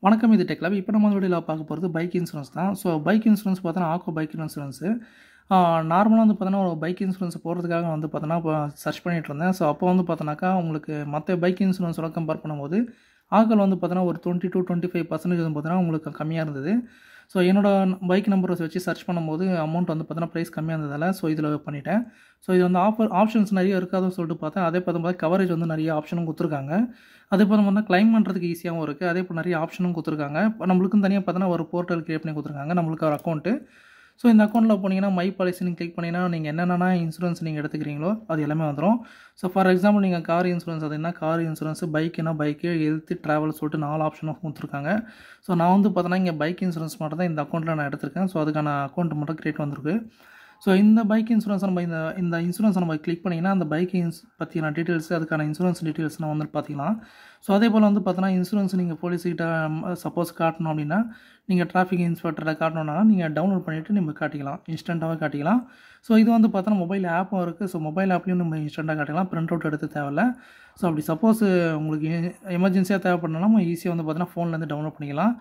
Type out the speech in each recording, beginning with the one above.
வணக்கம். இது tech lab. இப்போ நம்ம வீடியோவில் பார்க்க போகிறது பைக் இன்சூரன்ஸ் தான். ஸோ பைக் இன்சூரன்ஸ் பார்த்தோன்னா ஆக்கோ பைக் இன்சூரன்ஸு நார்மலாக வந்து பார்த்தோன்னா ஒரு பைக் இன்சூரன்ஸ் போகிறதுக்காக வந்து பார்த்தோன்னா இப்போ சர்ச் பண்ணிகிட்டு இருந்தேன். ஸோ அப்போ வந்து பார்த்தோன்னாக்கா உங்களுக்கு மற்ற பைக் இன்சூரன்ஸோட கம்பேர் பண்ணும்போது ஆக்கோவில் வந்து பார்த்தோன்னா ஒரு 20-25% வந்து பார்த்தோன்னா உங்களுக்கு கம்மியாக இருந்தது. ஸோ என்னோட பைக் நம்பரை வச்சு சர்ச் பண்ணும்போது அமௌண்ட் வந்து பார்த்தோன்னா ப்ரைஸ் கம்மியாக இருந்ததால் ஸோ இதில் பண்ணிட்டேன். ஸோ இது வந்து ஆப்ஷன்ஸ் நிறைய இருக்காதுன்னு சொல்லிட்டு பார்த்தேன். அதே பார்த்து கவரேஜ் வந்து நிறைய ஆப்ஷனும் கொடுத்துருக்காங்க. அதே போல் பார்த்தா கிளைம் பண்ணுறதுக்கு ஈஸியாகவும் இருக்குது. அதே போல் நிறைய ஆப்ஷனும் கொடுத்துருக்காங்க. இப்போ நம்மளுக்கும் தனியாக பார்த்தோன்னா ஒரு போர்ட்டல் கிரியேட் பண்ணி கொடுத்துருக்காங்க, நம்மளுக்கு ஒரு அக்கௌண்ட்டு. ஸோ இந்த அக்கௌண்ட்டில் போனீங்கன்னா மை பாலிசி நீங்கள் கிளிக் பண்ணிங்கன்னா நீங்கள் என்னென்ன இன்சூரன்ஸ் நீங்கள் எடுத்துக்கிறீங்களோ அது எல்லாமே வந்துடும். ஸோ ஃபார் எக்ஸாம்பிள் நீங்கள் கார் இன்சூரன்ஸ் அதுனா கார் இன்சூரன்ஸ், பைக்குனா பைக்கு, ஹெல்த், ட்ராவல் சொல்லிட்டு 4 ஆப்ஷனும் கொடுத்துருக்காங்க. ஸோ நான் வந்து பார்த்தோன்னா இங்கே பைக் இன்சூரன்ஸ் மட்டும் தான் இந்த அக்கௌண்ட்டில் நான் எடுத்திருக்கேன். ஸோ அதுக்கான அக்கௌண்ட் மட்டும் கிரியேட் வந்திருக்கு. ஸோ இந்த பைக் இன்சூரன்ஸ் நம்ம இந்த இன்சூரன்ஸை நம்ம கிளிக் பண்ணிங்கன்னா அந்த பைக் பற்றின டீட்டெயில்ஸ், அதுக்கான இன்சூரன்ஸ் டீட்டெயில்ஸ் நான் வந்து பார்த்திக்கலாம். ஸோ அதே போல் வந்து பார்த்தோன்னா இன்சூரன்ஸ் நீங்கள் போலீஸ்கிட்ட சப்போஸ் காட்டணும் அப்படின்னா நீங்கள் டிராஃபிக் இன்ஸ்பெக்டரை காட்டணுன்னா நீங்கள் டவுன்லோட் பண்ணிவிட்டு நம்ம காட்டிக்கலாம், இன்ஸ்டண்ட்டாகவே காட்டிக்கலாம். ஸோ இது வந்து பார்த்தோன்னா மொபைல் ஆப்பும் இருக்குது. ஸோ மொபைல் ஆப்லேயும் நம்ம இன்ஸ்டண்ட்டாக காட்டிக்கலாம், பிரிண்ட் அவுட் எடுத்து தேவையில்ல. ஸோ அப்படி சப்போஸ் உங்களுக்கு எமர்ஜென்சியாக தேவைப்படணும்னா நம்ம ஈஸியாக வந்து பார்த்தோன்னா ஃபோன்லேருந்து டவுன்லோட் பண்ணிக்கலாம்.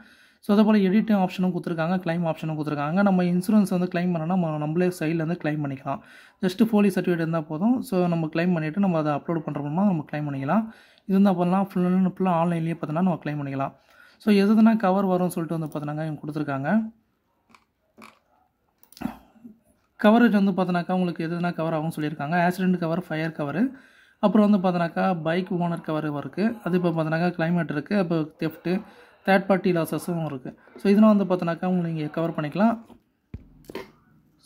ஸோ அதே போல் எடிட்டிங் ஆப்ஷனும் கொடுத்துருக்காங்க, கிளைம் ஆப்ஷனும் கொடுத்துருக்காங்க. நம்ம இன்சூரன்ஸ் வந்து கிளைம் பண்ணோன்னா நம்மளே சைட்லேருந்து கிளைம் பண்ணிக்கலாம். ஜஸ்ட்டு போலீஸ் சர்டிஃபிகேட் இருந்தால் போதும். ஸோ நம்ம கிளைம் பண்ணிவிட்டு நம்ம அதை அப்லோட் பண்ணுறோம்னா நம்ம கிளைம் பண்ணிக்கலாம். இது வந்து அப்போல்லாம் ஃபுல்லாக ஆன்லைன்லேயே பார்த்தோன்னா நம்ம கிளைம் பண்ணிக்கலாம். ஸோ எதுனா கவர் வரும்னு சொல்லிட்டு வந்து பார்த்தோன்னாக்கா இவங்க கொடுத்துருக்காங்க. கவரேஜ் வந்து பார்த்தோன்னாக்கா உங்களுக்கு எதுனா கவர் ஆகும்னு சொல்லியிருக்காங்க. ஆக்சிடென்ட் கவர், ஃபயர் கவரு, அப்புறம் வந்து பார்த்தோன்னாக்கா பைக் ஓனர் கவர் இருக்குது. அது இப்போ பார்த்தோன்னாக்கா கிளைமேட் இருக்குது, அப்போ தெஃப்ட்டு, தேர்ட் பார்ட்டி லாஸஸும் இருக்குது. ஸோ இதெல்லாம் வந்து பார்த்தோன்னாக்கா உங்களுக்கு நீங்கள் கவர் பண்ணிக்கலாம்.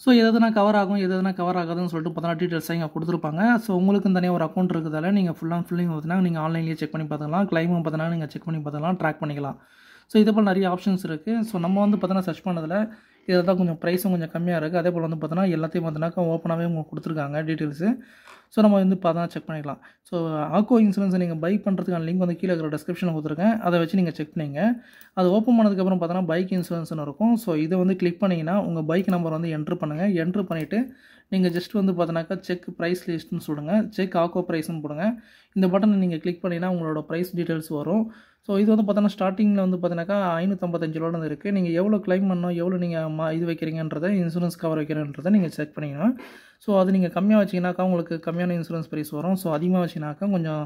ஸோ எதுனா கவர் ஆகும், எதுனா கவர் ஆகாதுன்னு சொல்லிட்டு பார்த்தோன்னா டீட்டெயில்ஸாக இங்கே கொடுத்துருப்பாங்க. ஸோ உங்களுக்கு தனியாக ஒரு அக்கௌண்ட் இருக்கிறதால நீங்கள் ஃபுல்லையும் பார்த்தீங்கன்னா நீங்கள் ஆன்லைன்லேயே செக் பண்ணி பார்த்துக்கலாம். கிளைமும் பார்த்தோன்னா நீங்கள் செக் பண்ணி பார்த்துக்கலாம், ட்ராக் பண்ணிக்கலாம். ஸோ இதே போல் நிறைய ஆப்ஷன்ஸ் இருக்குது. ஸோ நம்ம வந்து பார்த்தோன்னா சர்ச் பண்ணதில் இதில் தான் கொஞ்சம் ப்ரைஸும் கொஞ்சம் கம்மியாக இருக்குது. அதே போல் வந்து பார்த்தோன்னா எல்லாத்தையும் பார்த்தோன்னாக்கா ஓப்பனாகவே உங்களுக்கு கொடுத்துருக்காங்க டீட்டெயில்ஸு. ஸோ நம்ம வந்து பார்த்தா செக் பண்ணிக்கலாம். ஸோ ஆக்கோ இன்சூரன்ஸை நீங்கள் பை பண்ணுறதுக்கான லிங்க் வந்து கீழே இருக்கிற டிஸ்கிரிப்ஷனில் கொடுத்துருக்கேன், அதை வச்சு நீங்கள் செக் பண்ணிங்க. அது ஓப்பன் பண்ணதுக்கப்புறம் பார்த்தோன்னா பைக் இன்சூரன்ஸ்னு இருக்கும். ஸோ இதை வந்து கிளிக் பண்ணிங்கன்னா உங்கள் பைக் நம்பர் வந்து என்ட்ரு பண்ணுங்கள். என்ட்ரு பண்ணிவிட்டு நீங்கள் ஜஸ்ட் வந்து பார்த்தோன்னாக்கா செக் ப்ரைஸ் லிஸ்ட்னு சொல்லுங்க, செக் ஆக்கோ ப்ரைஸ்னு போடுங்க. இந்த பட்டனை நீங்கள் கிளிக் பண்ணிங்கன்னா உங்களோட ப்ரைஸ் டீட்டெயில்ஸ் வரும். ஸோ இது வந்து பார்த்தோன்னா ஸ்டார்டிங்கில் வந்து பார்த்தோன்னாக்கா 555 ரூபா இருக்குது. நீங்கள் எவ்வளோ கிளைம் பண்ணணும், எவ்வளோ நீங்கள் இது வைக்கிறீங்கன்றதை, இன்சூரன்ஸ் கவர் வைக்கிறன்றதை நீங்கள் செக் பண்ணிக்கணும். ஸோ அது நீங்கள் கம்மியாக வச்சிங்கனாக்கா உங்களுக்கு கம்மியான இன்சூரன்ஸ் ப்ரைஸ் வரும். ஸோ அதிகமாக வச்சிங்கனாக்கா கொஞ்சம்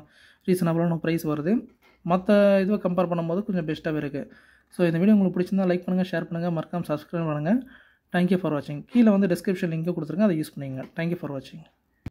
ரீசனபிளான ப்ரைஸ் வருது. மற்ற இதுவை கம்பேர் பண்ணும்போது கொஞ்சம் பெஸ்ட்டாகவே இருக்குது. ஸோ இந்த வீடியோ உங்களுக்கு பிடிச்சிருந்தா லைக் பண்ணுங்கள், ஷேர் பண்ணுங்கள், மறக்காம சப்ஸ்கிரைப் பண்ணுங்கள். தேங்க்யூ ஃபார் வாட்சிங். கீழே வந்து டிஸ்கிரிப்ஷன் லிங்க்கு கொடுத்துருங்க, அதை யூஸ் பண்ணிங்க. தேங்க்யூ ஃபார் வாட்சிங்.